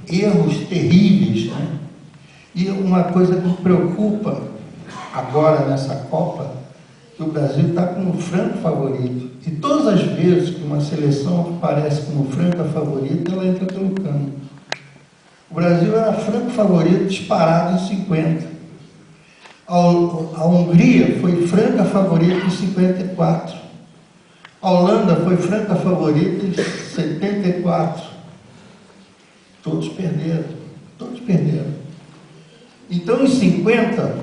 erros terríveis, né? E uma coisa que me preocupa agora nessa Copa, que o Brasil está como franco favorito. E todas as vezes que uma seleção aparece como franca favorita, ela entra pelo cano. O Brasil era franco favorito disparado em 50. A Hungria foi franca favorita em 54. A Holanda foi franca favorita em 74. Todos perderam. Todos perderam. Então, em 50,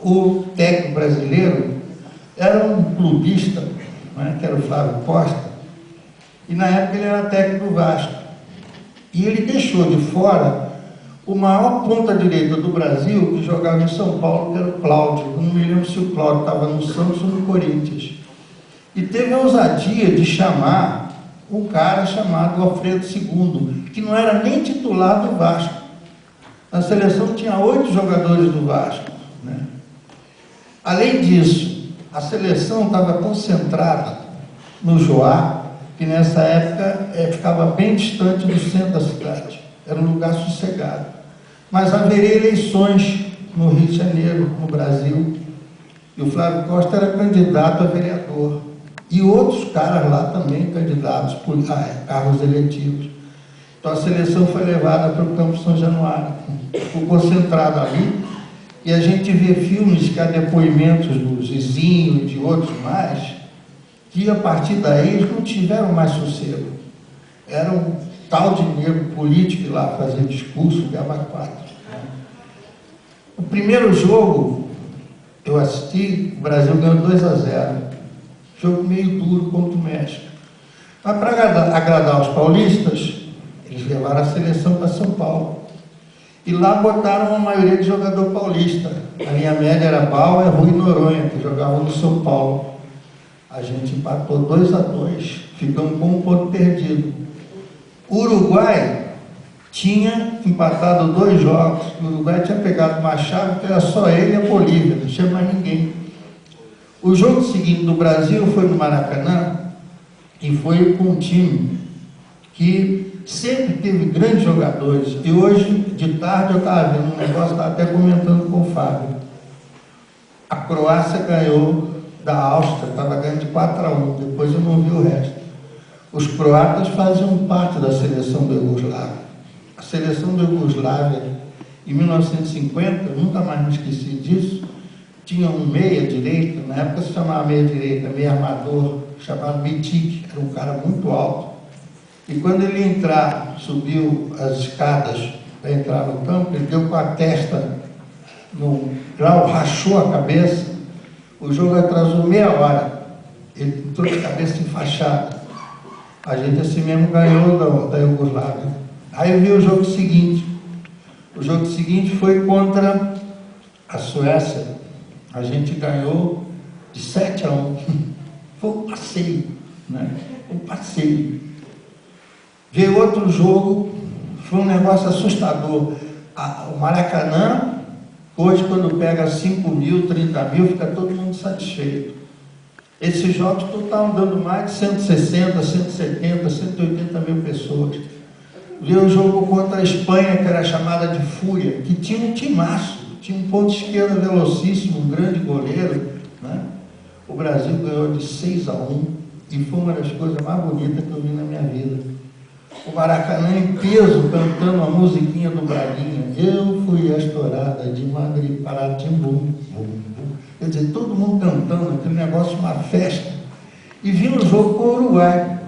o técnico brasileiro era um clubista, né, que era o Flávio Costa, e na época ele era técnico do Vasco. E ele deixou de fora o maior ponta-direita do Brasil, que jogava em São Paulo, que era o Cláudio. Eu não me lembro se o Cláudio estava no Santos ou no Corinthians. E teve a ousadia de chamar um cara chamado Alfredo II, que não era nem titular do Vasco. Na seleção tinha 8 jogadores do Vasco, né? Além disso, a seleção estava concentrada no Joá, que nessa época ficava bem distante do centro da cidade. Era um lugar sossegado. Mas haveria eleições no Rio de Janeiro, no Brasil, e o Flávio Costa era candidato a vereador. E outros caras lá também candidatos por cargos eletivos. Então a seleção foi levada para o Campo São Januário, ficou concentrada ali, e a gente vê filmes que há depoimentos do Zizinho e de outros mais, que a partir daí eles não tiveram mais sossego. Era um tal de negro político lá fazer discurso de abacuado. O primeiro jogo, eu assisti, o Brasil ganhou 2-0. Jogo meio duro contra o México. Mas para agradar os paulistas, eles levaram a seleção para São Paulo. E lá botaram a maioria de jogador paulista. A linha média era Bauer, Rui e Noronha, que jogavam no São Paulo. A gente empatou 2-2, ficamos com um ponto perdido. O Uruguai tinha empatado 2 jogos. O Uruguai tinha pegado uma chave que era só ele e a Bolívia, não tinha mais ninguém. O jogo seguinte do Brasil foi no Maracanã e foi com um time que sempre teve grandes jogadores. E hoje, de tarde, eu estava vendo um negócio, estava até comentando com o Fábio. A Croácia ganhou da Áustria, estava ganhando de 4-1, depois eu não vi o resto. Os croatas faziam parte da seleção da Iugoslávia. A seleção da Iugoslávia, em 1950, eu nunca mais me esqueci disso, tinha um meia-direita, na época se chamava meia-direita, meia-armador, chamado Mitic, era um cara muito alto. E quando ele subiu as escadas para entrar no campo, ele deu com a testa no grau, rachou a cabeça, o jogo atrasou meia hora, ele entrou de cabeça enfaixada. A gente assim mesmo ganhou da Iugoslávia. Aí eu vi o jogo seguinte. O jogo seguinte foi contra a Suécia. A gente ganhou de 7-1. Foi um passeio, né? Um passeio. Veio outro jogo, foi um negócio assustador. O Maracanã, hoje quando pega 5.000, 30.000, fica todo mundo satisfeito. Esses jogos estavam dando mais de 160, 170, 180 mil pessoas. Veio o jogo contra a Espanha, que era chamada de Fúria, que tinha um timaço, tinha um ponto esquerdo velocíssimo, um grande goleiro, né? O Brasil ganhou de 6-1 e foi uma das coisas mais bonitas que eu vi na minha vida. O Maracanã em peso, cantando a musiquinha do Braguinha. Eu fui a estourada de Madrid para Timbum. Quer dizer, todo mundo cantando, aquele negócio, uma festa. E vinha o jogo com o Uruguai.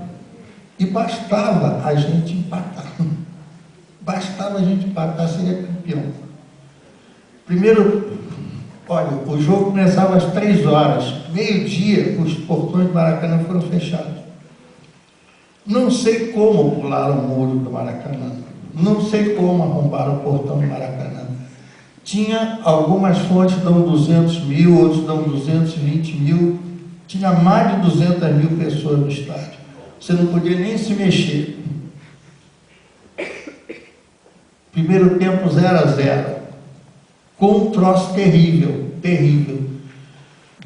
E bastava a gente empatar. Bastava a gente empatar, seria campeão. Primeiro, olha, o jogo começava às 3 horas. Meio-dia, os portões do Maracanã foram fechados. Não sei como pularam o muro do Maracanã. Não sei como arrombaram o portão do Maracanã. Tinha algumas fontes que dão 200 mil, outros dão 220 mil. Tinha mais de 200 mil pessoas no estádio. Você não podia nem se mexer. Primeiro tempo 0-0. Com um troço terrível, terrível.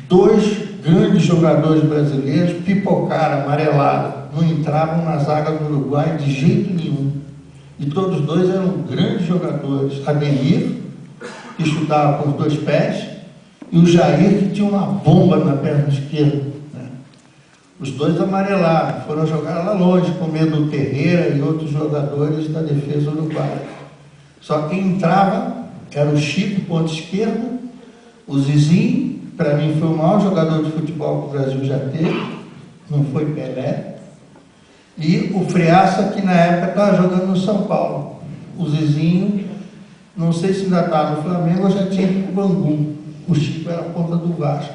2 grandes jogadores brasileiros pipocaram, amarelaram. Não entravam na zaga do Uruguai de jeito nenhum. E todos dois eram grandes jogadores. Ademir, que chutava com os dois pés, e o Jair, que tinha uma bomba na perna esquerda, né? Os dois amarelaram, foram jogar lá longe, com medo do Terreira e outros jogadores da defesa uruguaia. Só que quem entrava era o Chico, ponto esquerdo, o Zizinho, para mim foi o maior jogador de futebol que o Brasil já teve, não foi Pelé, e o Friaça, que na época estava jogando no São Paulo. O Zizinho, não sei se ainda estava no Flamengo ou já tinha ido para o Bangu. O Chico era a ponta do Vasco.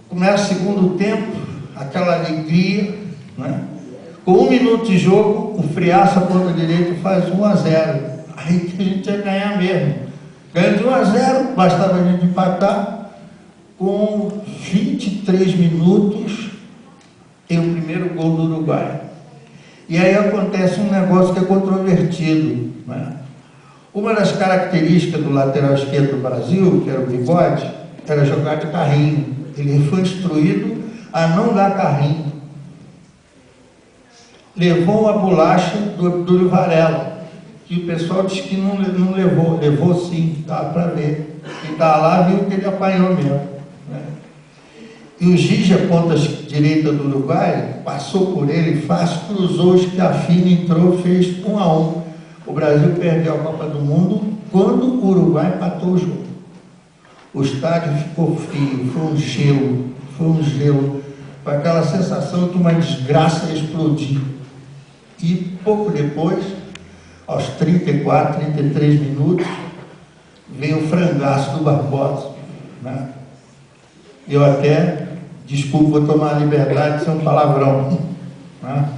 Começa o segundo tempo, aquela alegria, né? Com 1 minuto de jogo, o Friaça, ponta direito, faz 1-0. Aí que a gente ia ganhar mesmo. Ganhando de 1-0, bastava a gente empatar. Com 23 minutos, tem o primeiro gol do Uruguai. E aí acontece um negócio que é controvertido, né? Uma das características do lateral esquerdo do Brasil, que era o Bigode, era jogar de carrinho. Ele foi instruído a não dar carrinho. Levou uma bolacha do Abdul Varela, que o pessoal disse que não levou. Levou sim, dá para ver. Quem estava lá viu que ele apanhou mesmo, né? E o Gigi, a ponta direita do Uruguai, passou por ele fácil, cruzou, Schiaffini entrou, fez 1-1. O Brasil perdeu a Copa do Mundo quando o Uruguai empatou o jogo. O estádio ficou frio, foi um gelo, com aquela sensação de uma desgraça explodir. E pouco depois, aos 34, 33 minutos, veio o frangaço do Barbosa, né? Eu até, desculpa, vou tomar a liberdade de ser um palavrão, né?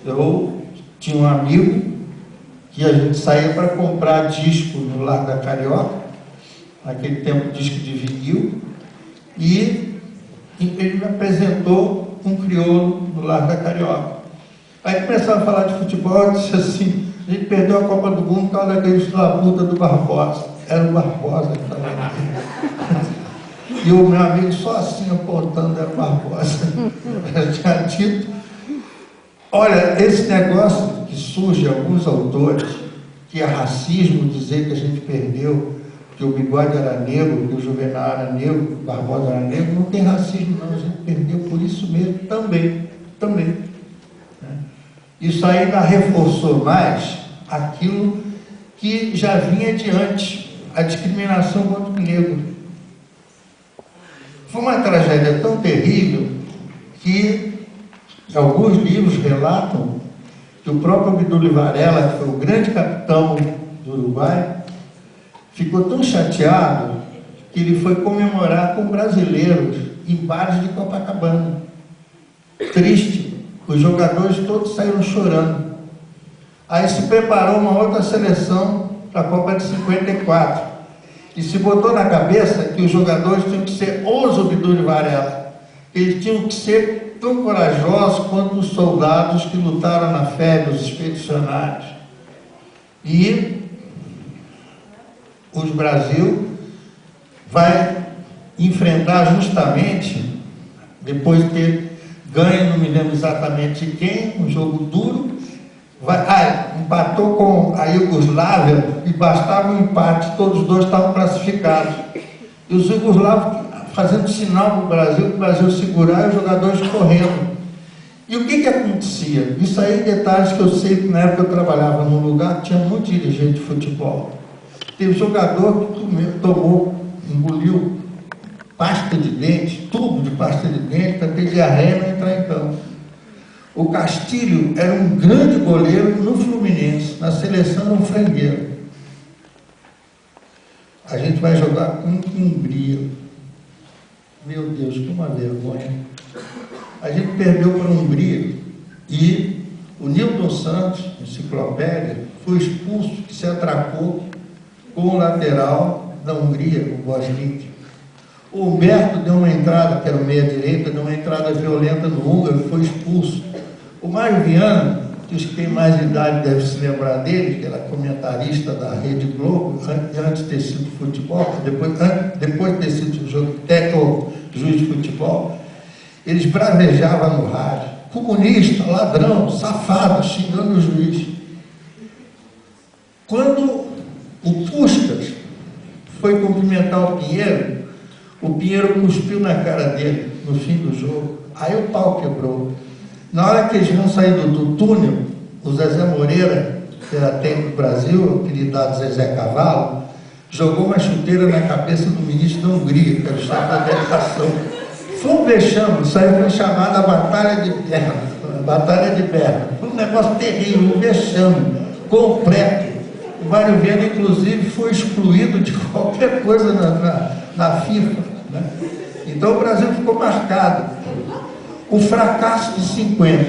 Eu tinha um amigo que a gente saía para comprar disco no Largo da Carioca, naquele tempo disco de vinil, e ele me apresentou um crioulo no Largo da Carioca. Aí começava a falar de futebol, eu disse assim, a gente perdeu a Copa do Mundo por causa daquele filho da puta do Barbosa. Era o Barbosa que estava aqui. E o meu amigo só assim apontando, era o Barbosa. Eu tinha dito. Olha, esse negócio que surge alguns autores, que é racismo dizer que a gente perdeu, que o Bigode era negro, que o Juvenal era negro, que o Barbosa era negro, não tem racismo não, a gente perdeu por isso mesmo também. Isso ainda reforçou mais aquilo que já vinha de antes, a discriminação contra o negro. Foi uma tragédia tão terrível que alguns livros relatam que o próprio Abdul Varela, que foi o grande capitão do Uruguai, ficou tão chateado que ele foi comemorar com brasileiros em bares de Copacabana. Triste. Os jogadores todos saíram chorando. Aí se preparou uma outra seleção para a Copa de 54. E se botou na cabeça que os jogadores tinham que ser os Abdul Varela. Eles tinham que ser tão corajosos quanto os soldados que lutaram na febre, os expedicionários. E o Brasil vai enfrentar justamente, depois de ter ganho, não me lembro exatamente de quem, um jogo duro, empatou com a Iugoslávia e bastava um empate, todos os dois estavam classificados. E os iugoslavos fazendo sinal para o Brasil segurar e os jogadores correndo. E o que acontecia? Isso aí, detalhes que eu sei que na época eu trabalhava num lugar que tinha muito dirigente de futebol. Teve jogador que engoliu pasta de dente, tubo de pasta de dente, para ter diarreia e não entrar em campo. O Castilho era um grande goleiro no Fluminense, na seleção um frangueiro. A gente vai jogar com Hungria. Meu Deus, que uma vergonha. A gente perdeu para a Hungria e o Nilton Santos, enciclopédia, foi expulso, que se atracou com o lateral da Hungria, o Bosnick. O Humberto deu uma entrada, que era o meia-direita, deu uma entrada violenta no húngaro e foi expulso. O Mário Viana, que os que têm mais idade devem se lembrar dele, que era comentarista da Rede Globo, antes de ter sido futebol, depois de ter sido juiz de futebol, eles bravejavam no rádio. comunista, ladrão, safado, xingando o juiz. Quando o Puskás foi cumprimentar o Pinheiro cuspiu na cara dele, no fim do jogo. Aí o pau quebrou. Na hora que eles vão sair do túnel, o Zezé Moreira, que era técnico do Brasil, apelidado Zezé Cavalo, jogou uma chuteira na cabeça do ministro da Hungria, que era o chefe da delegação. Foi um vexame, isso aí foi chamada Batalha de Berna. Batalha de Berna. Foi um negócio terrível, um vexame completo. O Mário Viana, inclusive, foi excluído de qualquer coisa na FIFA. Né? Então o Brasil ficou marcado. O fracasso de 50,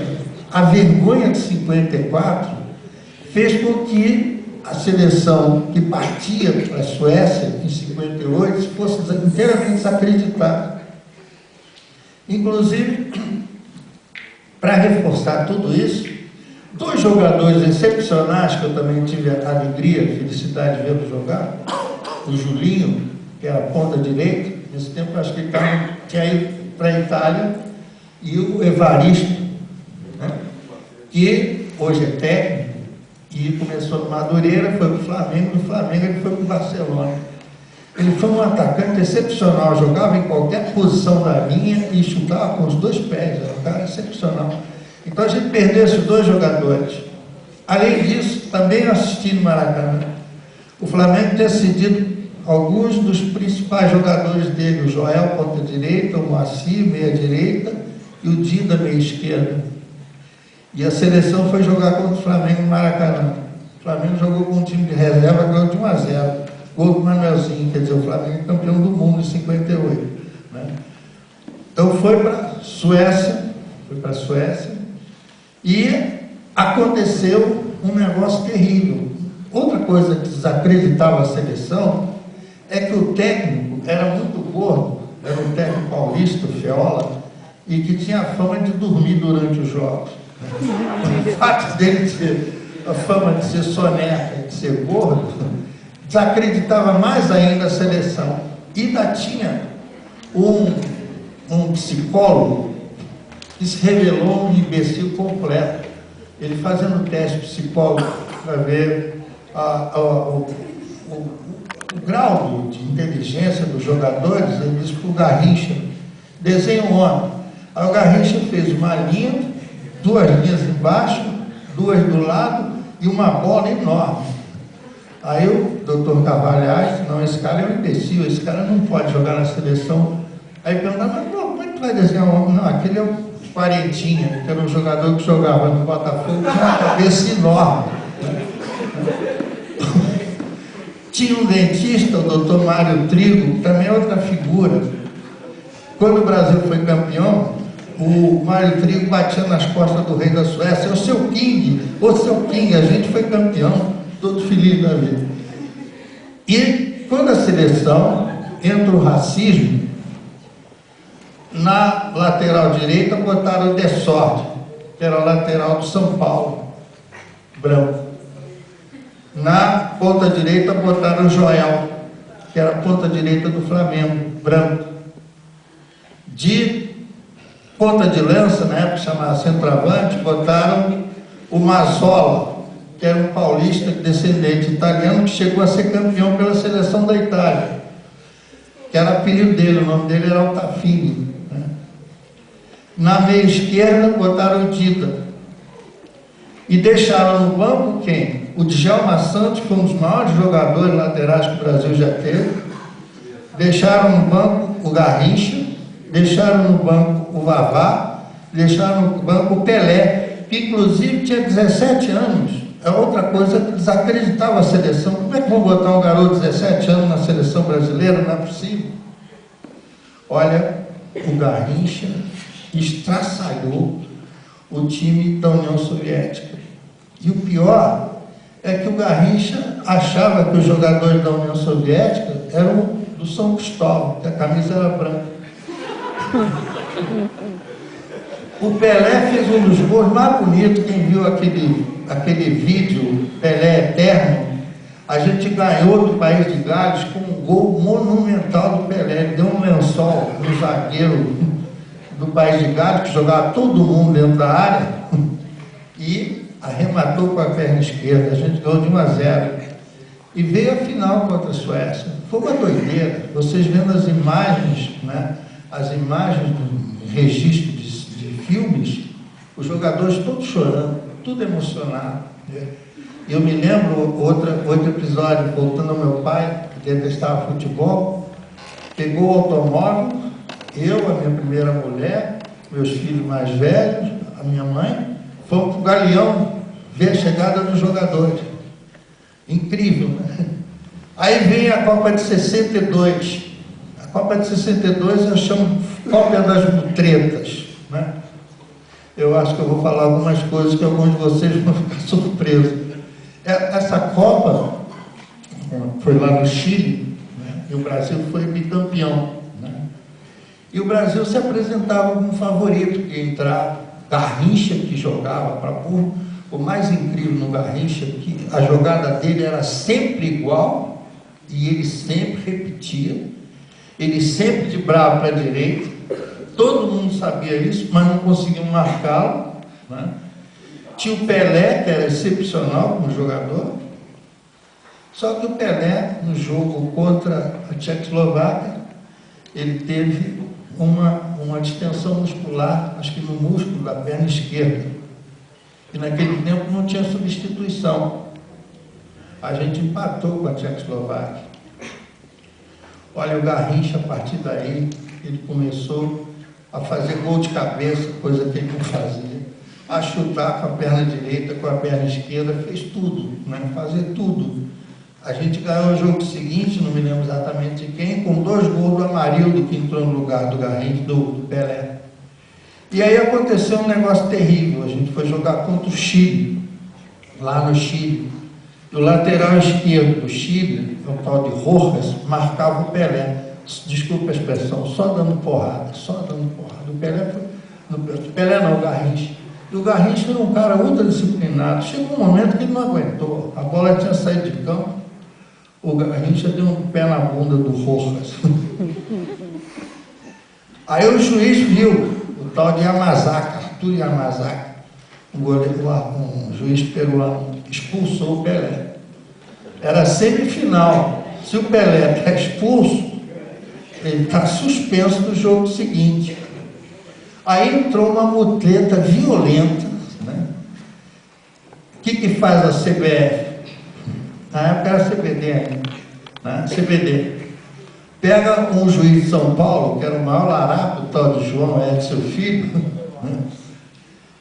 a vergonha de 54, fez com que a seleção que partia para a Suécia em 58 fosse inteiramente desacreditada. Inclusive, para reforçar tudo isso, dois jogadores excepcionais que eu também tive a alegria, a felicidade de vê-los jogar, o Julinho, que era ponta direita, nesse tempo eu acho que ele tinha ido para a Itália, e o Evaristo, né, que hoje é técnico, e começou no Madureira, foi para o Flamengo, do Flamengo ele foi para o Barcelona. Ele foi um atacante excepcional, jogava em qualquer posição da linha e chutava com os dois pés, era um cara excepcional. Então a gente perdeu esses dois jogadores. Além disso, também assisti no Maracanã. O Flamengo ter cedido alguns dos principais jogadores dele, o Joel, ponta direita, o Moacir, meia direita, e o Dida, meia esquerda. E a seleção foi jogar contra o Flamengo no Maracanã. O Flamengo jogou com um time de reserva, ganhou de 1-0. Gol do Manuelzinho, quer dizer, o Flamengo é campeão do mundo em 58. Né? Então foi para a Suécia, e aconteceu um negócio terrível. Outra coisa que desacreditava a seleção é que o técnico era muito gordo, era um técnico paulista, o Feola, e que tinha a fama de dormir durante os jogos. O fato dele ter a fama de ser soneca, de ser gordo, desacreditava mais ainda a seleção. E ainda tinha um psicólogo que se revelou um imbecil completo. Ele fazendo teste psicólogo para ver o grau de inteligência dos jogadores, ele disse para o Garrincha: desenha um homem. Aí o Garrincha fez uma linha, duas linhas embaixo, duas do lado e uma bola enorme. Aí o doutor Cavalhais: não, esse cara é um imbecil, esse cara não pode jogar na seleção. Aí perguntava: mas como é que tu vai desenhar um homem? Não, aquele é o Quarentinha, que era um jogador que jogava no Botafogo, tinha uma cabeça enorme. Tinha um dentista, o doutor Mário Trigo, que também é outra figura. Quando o Brasil foi campeão, o Mário Trigo batia nas costas do rei da Suécia: ô seu King, a gente foi campeão, todo feliz da vida. E quando a seleção entra o racismo, na lateral direita botaram o De Sorte, que era o lateral do São Paulo, branco. Na ponta direita botaram o Joel, que era a ponta direita do Flamengo, branco. De ponta de lança, na época chamava centroavante, botaram o Mazzola, que era um paulista descendente italiano, que chegou a ser campeão pela seleção da Itália, que era apelido dele, o nome dele era Altafini. Né? Na meia esquerda botaram o Dida. E deixaram no banco quem? O Djalma Santos, que foi um dos maiores jogadores laterais que o Brasil já teve. Deixaram no banco o Garrincha, deixaram no banco o Vavá, deixaram no banco o Pelé, que inclusive tinha 17 anos. É outra coisa que desacreditava a seleção. Como é que vão botar um garoto de 17 anos na seleção brasileira? Não é possível. Olha, o Garrincha estraçalhou o time da União Soviética. E o pior é que o Garrincha achava que os jogadores da União Soviética eram do São Cristóvão, que a camisa era branca. O Pelé fez um dos gols mais bonitos. Quem viu aquele vídeo Pelé Eterno, a gente ganhou do País de Gales com um gol monumental do Pelé. Ele deu um lençol no zagueiro do País de Gales, que jogava todo mundo dentro da área, e arrematou com a perna esquerda. A gente ganhou de 1-0. E veio a final contra a Suécia. Foi uma doideira. Vocês vendo as imagens, né? As imagens do registro de filmes, os jogadores todos chorando, tudo emocionado. Eu me lembro outro episódio, voltando ao meu pai, que detestava futebol, pegou o automóvel, eu, a minha primeira mulher, meus filhos mais velhos, a minha mãe, fomos para o Galeão ver a chegada dos jogadores. Incrível, né? Aí vem a Copa de 62. A Copa de 62 eu chamo Copa das Mutretas, né? Eu acho que eu vou falar algumas coisas que alguns de vocês vão ficar surpresos. Essa Copa foi lá no Chile, né? E o Brasil foi bicampeão, né? E o Brasil se apresentava como favorito, que ia entrar Garrincha, que jogava para burro. O mais incrível no Garrincha é que a jogada dele era sempre igual e ele sempre repetia. Ele sempre de bravo para a direita. Todo mundo sabia isso, mas não conseguiam marcá-lo, né? Tinha o Pelé, que era excepcional como jogador. Só que o Pelé, no jogo contra a Tchecoslováquia, ele teve uma distensão muscular, acho que no músculo da perna esquerda. E naquele tempo não tinha substituição. A gente empatou com a Tchecoslováquia. Olha, o Garrincha, a partir daí, ele começou a fazer gol de cabeça, coisa que ele não fazia, a chutar com a perna direita, com a perna esquerda, fez tudo, né? Fazer tudo. A gente ganhou o jogo seguinte, não me lembro exatamente de quem, com 2 gols do Amarildo, que entrou no lugar do Garrincha, do Pelé. E aí aconteceu um negócio terrível. A gente foi jogar contra o Chile, lá no Chile. E o lateral esquerdo do Chile, o tal de Rojas, marcava o Pelé. Desculpa a expressão, só dando porrada, só dando porrada. O Pelé não, o Garrincha. E o Garrincha era um cara ultra disciplinado. Chegou um momento que ele não aguentou. A bola tinha saído de campo. O Garrincha deu um pé na bunda do Rojas. Aí o juiz viu o tal de Yamazaki, Arthur Yamazaki, um juiz peruano, expulsou o Pelé. Era semifinal. Se o Pelé está expulso, ele está suspenso do jogo seguinte. Aí entrou uma mutreta violenta, né? O que faz a CBF? Na época era CBD ainda, né? CBD. Pega um juiz de São Paulo, que era o maior larápio, o tal de João Edson Filho, né?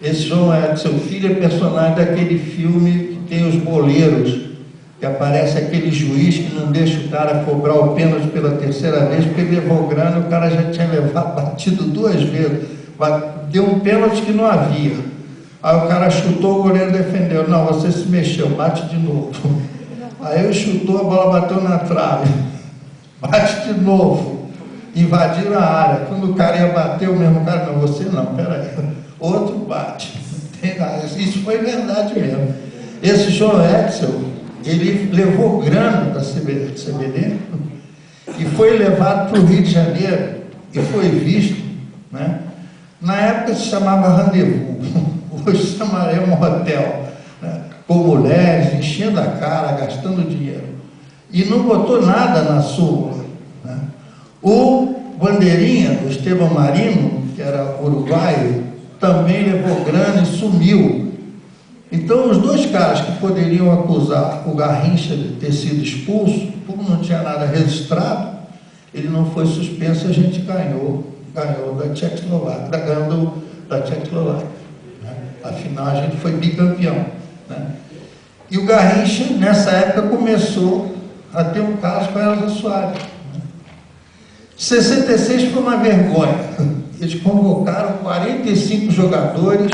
Esse João Edson Filho é personagem daquele filme que tem os boleiros, que aparece aquele juiz que não deixa o cara cobrar o pênalti pela 3ª vez, porque ele levou grana e o cara já tinha levado, batido 2 vezes. Deu um pênalti que não havia. Aí o cara chutou, o goleiro defendeu. Não, você se mexeu, bate de novo. Aí ele chutou, a bola bateu na trave. Bate de novo. Invadiram a área. Quando o cara ia bater, o mesmo cara, não, você não, peraí. Outro bate. Isso foi verdade mesmo. Esse João Edson, ele levou grana da CBD e foi levado para o Rio de Janeiro e foi visto, né? Na época se chamava Rendezvous, hoje chamaria um hotel, né? Com mulheres, enchendo a cara, gastando dinheiro. E não botou nada na súmula, né? O Bandeirinha, o Esteban Marino, que era uruguaio, também levou grana e sumiu. Então, os 2 caras que poderiam acusar o Garrincha de ter sido expulso, como não tinha nada registrado, ele não foi suspenso, a gente ganhou da Tchecoslováquia, da Tchecoslováquia, né? Afinal, a gente foi bicampeão, né? E o Garrincha, nessa época, começou a ter um caso com a Elza Soares, né? 66 foi uma vergonha. Eles convocaram 45 jogadores